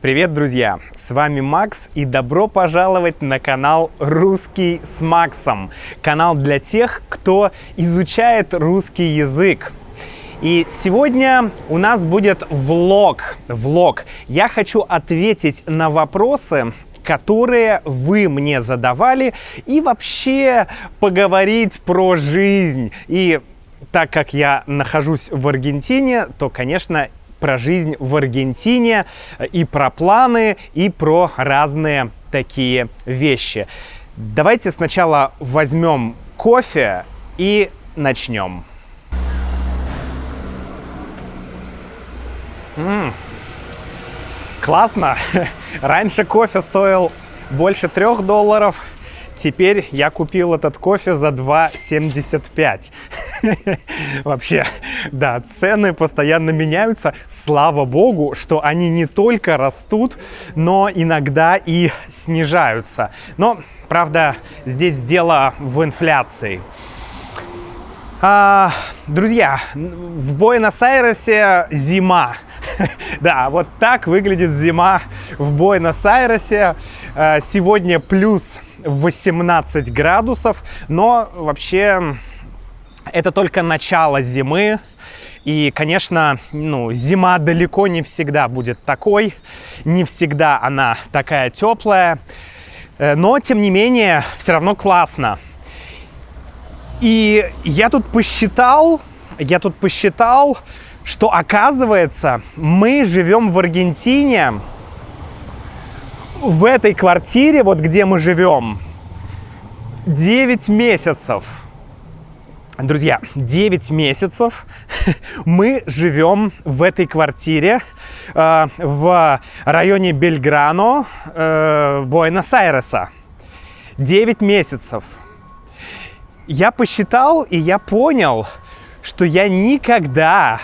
Привет, друзья! С вами Макс и добро пожаловать на канал «Русский с Максом». Канал для тех, кто изучает русский язык. И сегодня у нас будет влог. Я хочу ответить на вопросы, которые вы мне задавали, и вообще поговорить про жизнь. И так как я нахожусь в Аргентине, то, конечно, про жизнь в Аргентине, и про планы, и про разные такие вещи. Давайте сначала возьмем кофе и начнем. Классно! Раньше кофе стоил больше $3. Теперь я купил этот кофе за $2.75. Вообще, да, цены постоянно меняются. Слава богу, что они не только растут, но иногда и снижаются. Но, правда, здесь дело в инфляции. Друзья, в Буэнос-Айресе зима. Да, вот так выглядит зима в Буэнос-Айресе. Сегодня плюс 18 градусов, но вообще это только начало зимы. И, конечно, зима далеко не всегда будет такой, не всегда она такая теплая, но, тем не менее, все равно классно. И я тут посчитал, что, оказывается, мы живем в Аргентине, в этой квартире, вот где мы живем, 9 месяцев. Друзья, 9 месяцев мы живем в этой квартире в районе Бельграно, Буэнос-Айреса. 9 месяцев. Я посчитал, и я понял, что я никогда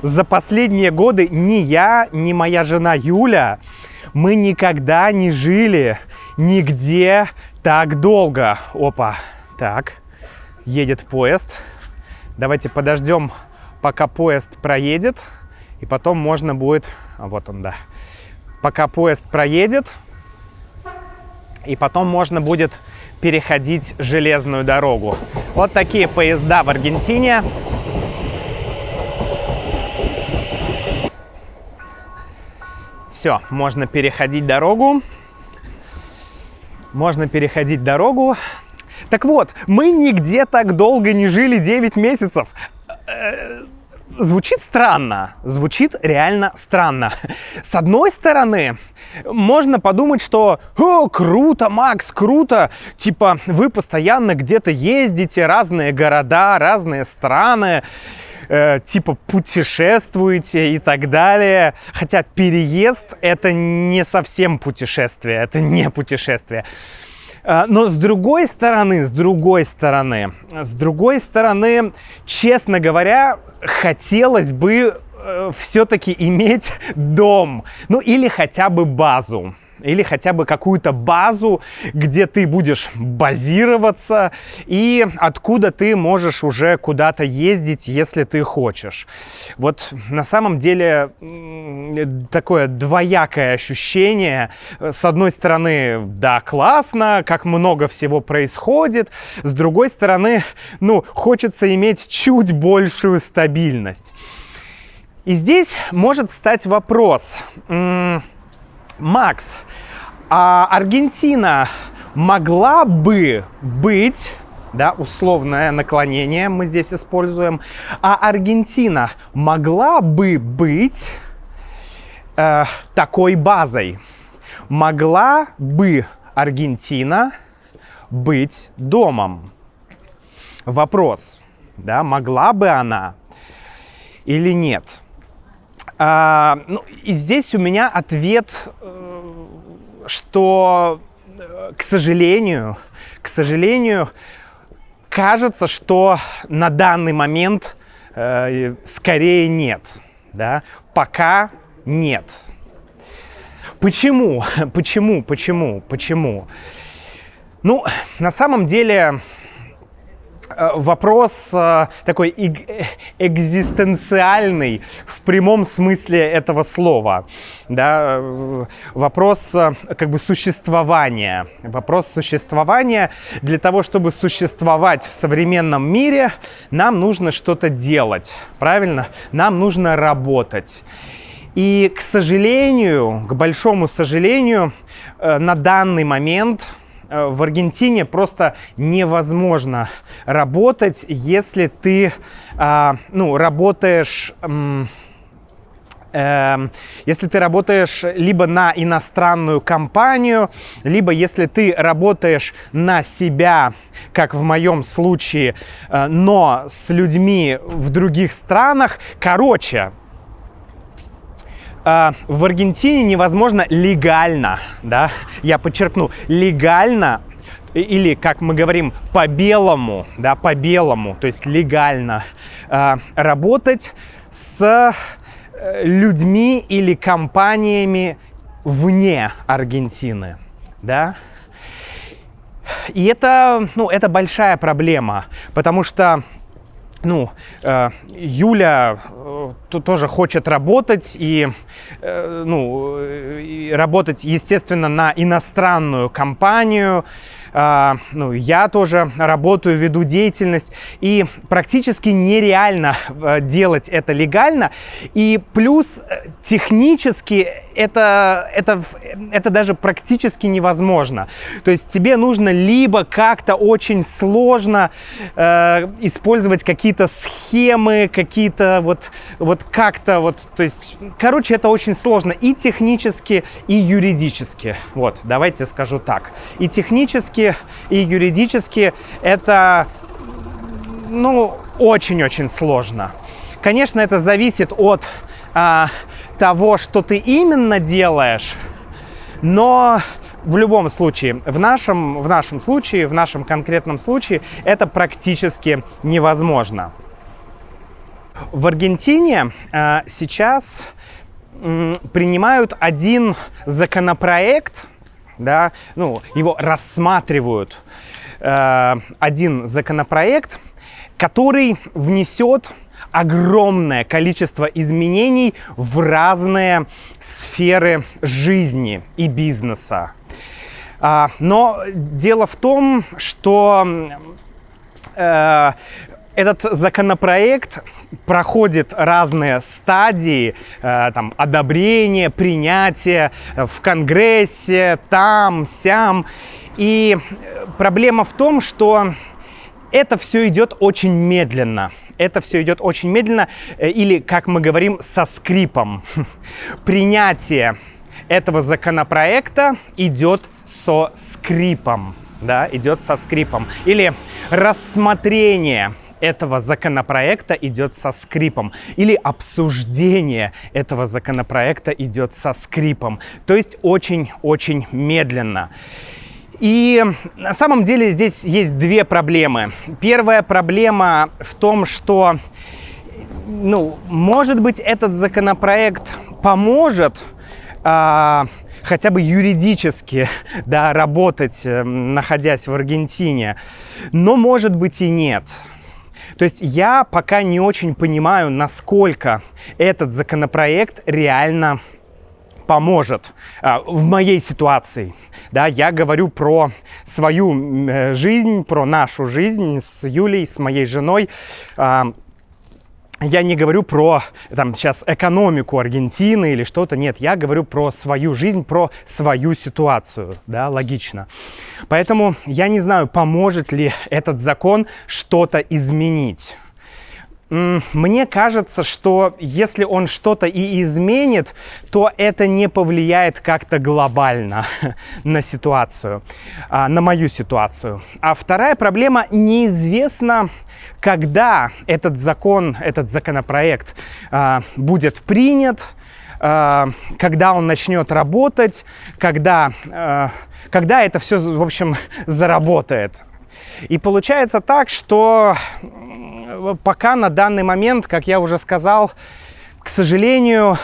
за последние годы, ни я, ни моя жена Юля, мы никогда не жили нигде так долго. Опа, так, едет поезд. Давайте подождем, пока поезд проедет, и потом можно будет... Вот он, да. Пока поезд проедет, и потом можно будет переходить железную дорогу. Вот такие поезда в Аргентине. Все, можно переходить дорогу. Так вот, мы нигде так долго не жили 9 месяцев. Звучит странно, звучит реально странно. С одной стороны, можно подумать, что «О, круто, Макс, круто!» Типа, вы постоянно где-то ездите, разные города, разные страны, типа путешествуете и так далее. Хотя переезд — это не совсем путешествие, это не путешествие. Но с другой стороны, честно говоря, хотелось бы все-таки иметь дом, или хотя бы базу. Или хотя бы какую-то базу, где ты будешь базироваться и откуда ты можешь уже куда-то ездить, если ты хочешь. Вот на самом деле такое двоякое ощущение. С одной стороны, да, классно, как много всего происходит. С другой стороны, хочется иметь чуть большую стабильность. И здесь может встать вопрос. Макс, а Аргентина могла бы быть, да, условное наклонение мы здесь используем, а Аргентина могла бы быть такой базой? Могла бы Аргентина быть домом? Вопрос, да, могла бы она или нет? И здесь у меня ответ, что, к сожалению, кажется, что на данный момент скорее нет, да, пока нет. Почему? На самом деле вопрос такой экзистенциальный в прямом смысле этого слова, да, вопрос как бы существования. Вопрос существования. Для того, чтобы существовать в современном мире, нам нужно что-то делать, правильно? Нам нужно работать. И, к сожалению, к большому сожалению, на данный момент в Аргентине просто невозможно работать, если ты работаешь либо на иностранную компанию, либо если ты работаешь на себя, как в моем случае, но с людьми в других странах. Короче, в Аргентине невозможно легально, да, я подчеркну, легально, или, как мы говорим, по-белому, да, по-белому, то есть легально работать с людьми или компаниями вне Аргентины, да. И это большая проблема, потому что Юля тоже хочет работать и работать, естественно, на иностранную компанию. Я тоже работаю, веду деятельность, и практически нереально делать это легально. И плюс технически это даже практически невозможно. То есть тебе нужно либо как-то очень сложно использовать какие-то схемы, какие-то то есть, короче, это очень сложно и технически, и юридически. Вот, давайте скажу так. И технически, и юридически это, очень-очень сложно. Конечно, это зависит от того, что ты именно делаешь, но в любом случае, в нашем конкретном случае, это практически невозможно. В Аргентине сейчас принимают один законопроект, да, его рассматривают, один законопроект, который внесет огромное количество изменений в разные сферы жизни и бизнеса. Но дело в том, что этот законопроект проходит разные стадии одобрения, принятия в Конгрессе, там, сям. И проблема в том, что это все идет очень медленно. Или, как мы говорим, со скрипом. Принятие этого законопроекта идет со скрипом. Да, идет со скрипом. Или рассмотрение этого законопроекта идет со скрипом. Или обсуждение этого законопроекта идет со скрипом. То есть очень-очень медленно. И на самом деле здесь есть две проблемы. Первая проблема в том, что, может быть, этот законопроект поможет хотя бы юридически, да, работать, находясь в Аргентине, но, может быть, и нет. То есть я пока не очень понимаю, насколько этот законопроект реально поможет в моей ситуации. Да, я говорю про свою жизнь, про нашу жизнь с Юлей, с моей женой. Я не говорю про сейчас экономику Аргентины или что-то. Нет, я говорю про свою жизнь, про свою ситуацию. Да, логично. Поэтому я не знаю, поможет ли этот закон что-то изменить. Мне кажется, что если он что-то и изменит, то это не повлияет как-то глобально на ситуацию, на мою ситуацию. А вторая проблема: неизвестно, когда этот законопроект будет принят, когда он начнет работать, когда это все, в общем, заработает. И получается так, что пока на данный момент, как я уже сказал, к сожалению,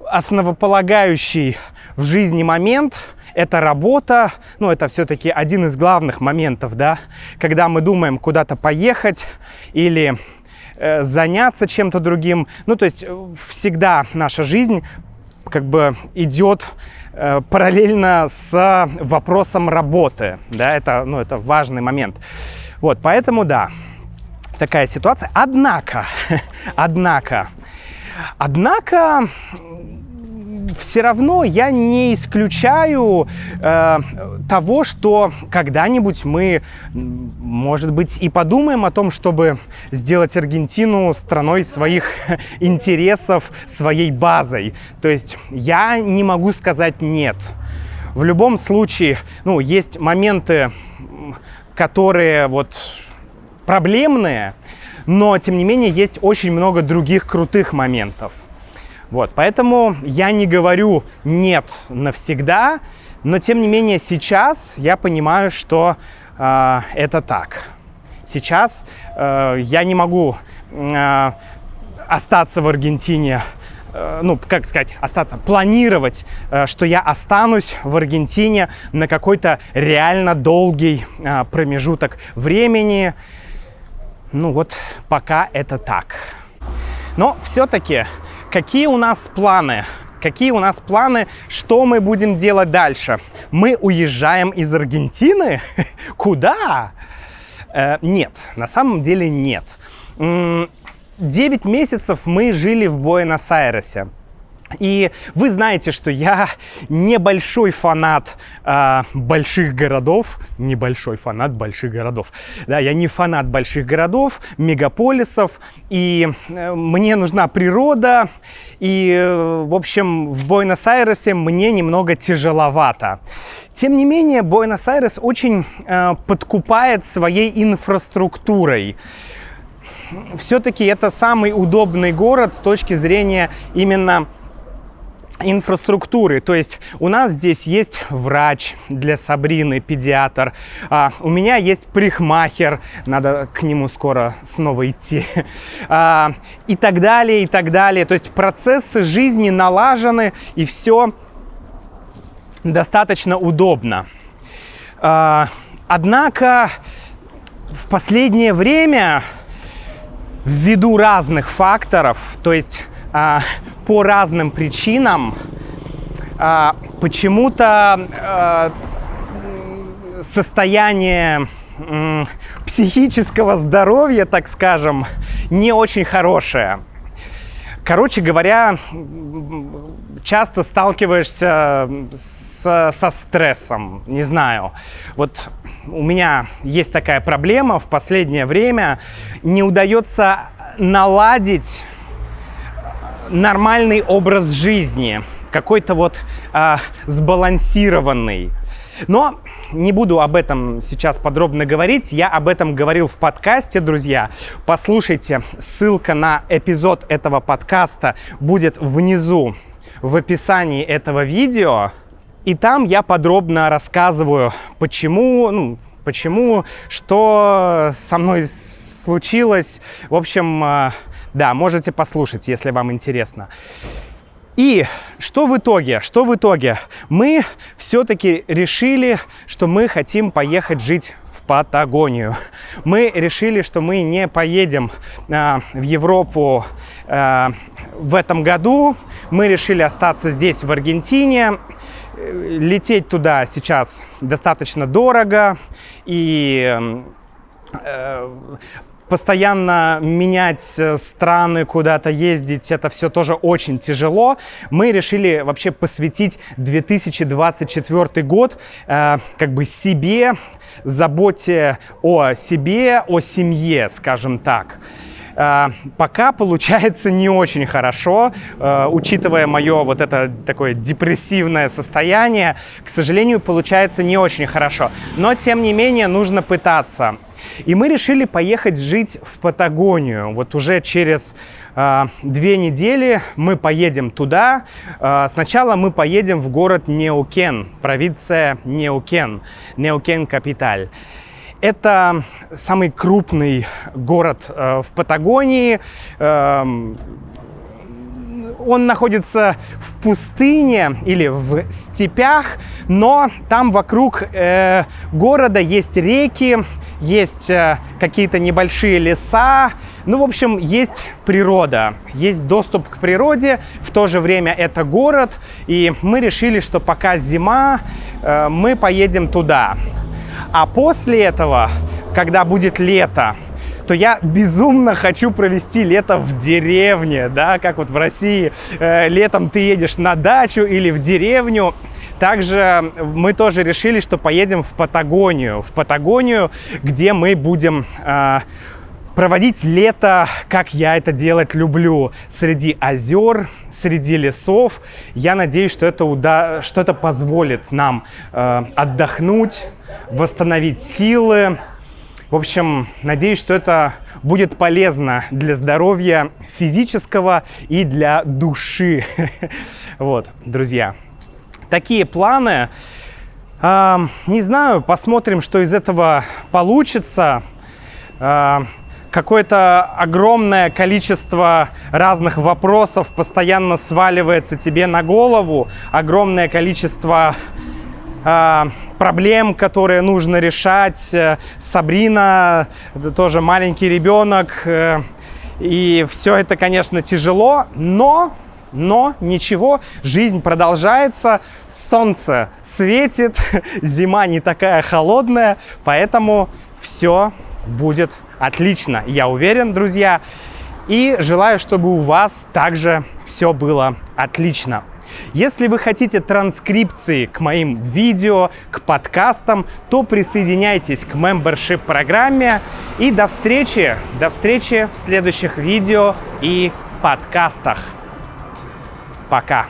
основополагающей в жизни момент – это работа. Ну, это все-таки один из главных моментов, да, когда мы думаем куда-то поехать или заняться чем-то другим. Ну, то есть всегда наша жизнь как бы идет параллельно с вопросом работы, да, это, ну, это важный момент. Вот, поэтому, да, такая ситуация. Однако, все равно я не исключаю того, что когда-нибудь мы, может быть, и подумаем о том, чтобы сделать Аргентину страной своих интересов, своей базой. То есть я не могу сказать «нет». В любом случае, ну, есть моменты, которые вот проблемные, но, тем не менее, есть очень много других крутых моментов. Вот, поэтому я не говорю «нет» навсегда, но, тем не менее, сейчас я понимаю, что это так. Сейчас я не могу остаться в Аргентине, ну, как сказать, планировать, что я останусь в Аргентине на какой-то реально долгий промежуток времени. Ну вот, пока это так. Но все-таки, какие у нас планы? Какие у нас планы, что мы будем делать дальше? Мы уезжаем из Аргентины? Куда? Нет, на самом деле нет. 9 месяцев мы жили в Буэнос-Айресе. И вы знаете, что я небольшой фанат больших городов. Небольшой фанат больших городов. Да, я не фанат больших городов, мегаполисов. И мне нужна природа. И, в общем, в Буэнос-Айресе мне немного тяжеловато. Тем не менее, Буэнос-Айрес очень подкупает своей инфраструктурой. Все-таки это самый удобный город с точки зрения именно инфраструктуры. То есть у нас здесь есть врач для Сабрины, педиатр. У меня есть парикмахер, надо к нему скоро снова идти. И так далее, и так далее. То есть процессы жизни налажены, и все достаточно удобно. Однако в последнее время, ввиду разных факторов, то есть по разным причинам, почему-то состояние психического здоровья, так скажем, не очень хорошее. Короче говоря, часто сталкиваешься со стрессом, не знаю. Вот у меня есть такая проблема в последнее время. Не удается наладить нормальный образ жизни, какой-то вот сбалансированный. Но не буду об этом сейчас подробно говорить. Я об этом говорил в подкасте, друзья. Послушайте, ссылка на эпизод этого подкаста будет внизу в описании этого видео. И там я подробно рассказываю, почему, что со мной случилось. В общем, да, можете послушать, если вам интересно. И что в итоге? Мы все-таки решили, что мы хотим поехать жить в Патагонию. Мы решили, что мы не поедем в Европу в этом году. Мы решили остаться здесь, в Аргентине. Лететь туда сейчас достаточно дорого. И постоянно менять страны, куда-то ездить, это все тоже очень тяжело. Мы решили вообще посвятить 2024 год как бы себе, заботе о себе, о семье, скажем так. Пока получается не очень хорошо, учитывая мое вот это такое депрессивное состояние, к сожалению, получается не очень хорошо. Но, тем не менее, нужно пытаться. И мы решили поехать жить в Патагонию. Вот уже через 2 недели мы поедем туда. Сначала мы поедем в город Неукен, провинция Неукен, Неукен-Капиталь. Это самый крупный город в Патагонии. Он находится в пустыне или в степях, но там вокруг города есть реки, есть какие-то небольшие леса. Ну, в общем, есть природа, есть доступ к природе, в то же время это город, и мы решили, что пока зима, мы поедем туда. А после этого, когда будет лето, то я безумно хочу провести лето в деревне, да, как вот в России летом ты едешь на дачу или в деревню. Также мы тоже решили, что поедем в Патагонию, где мы будем проводить лето, как я это делать люблю, среди озер, среди лесов. Я надеюсь, что это позволит нам отдохнуть, восстановить силы. В общем, надеюсь, что это будет полезно для здоровья физического и для души. Вот, друзья, такие планы. Не знаю, посмотрим, что из этого получится. Какое-то огромное количество разных вопросов постоянно сваливается тебе на голову. Огромное количество проблем, которые нужно решать. Сабрина, тоже маленький ребенок. И все это, конечно, тяжело, но ничего, жизнь продолжается. Солнце светит, зима не такая холодная, поэтому все будет отлично, я уверен, друзья. И желаю, чтобы у вас также все было отлично. Если вы хотите транскрипции к моим видео, к подкастам, то присоединяйтесь к membership программе. И до встречи в следующих видео и подкастах. Пока!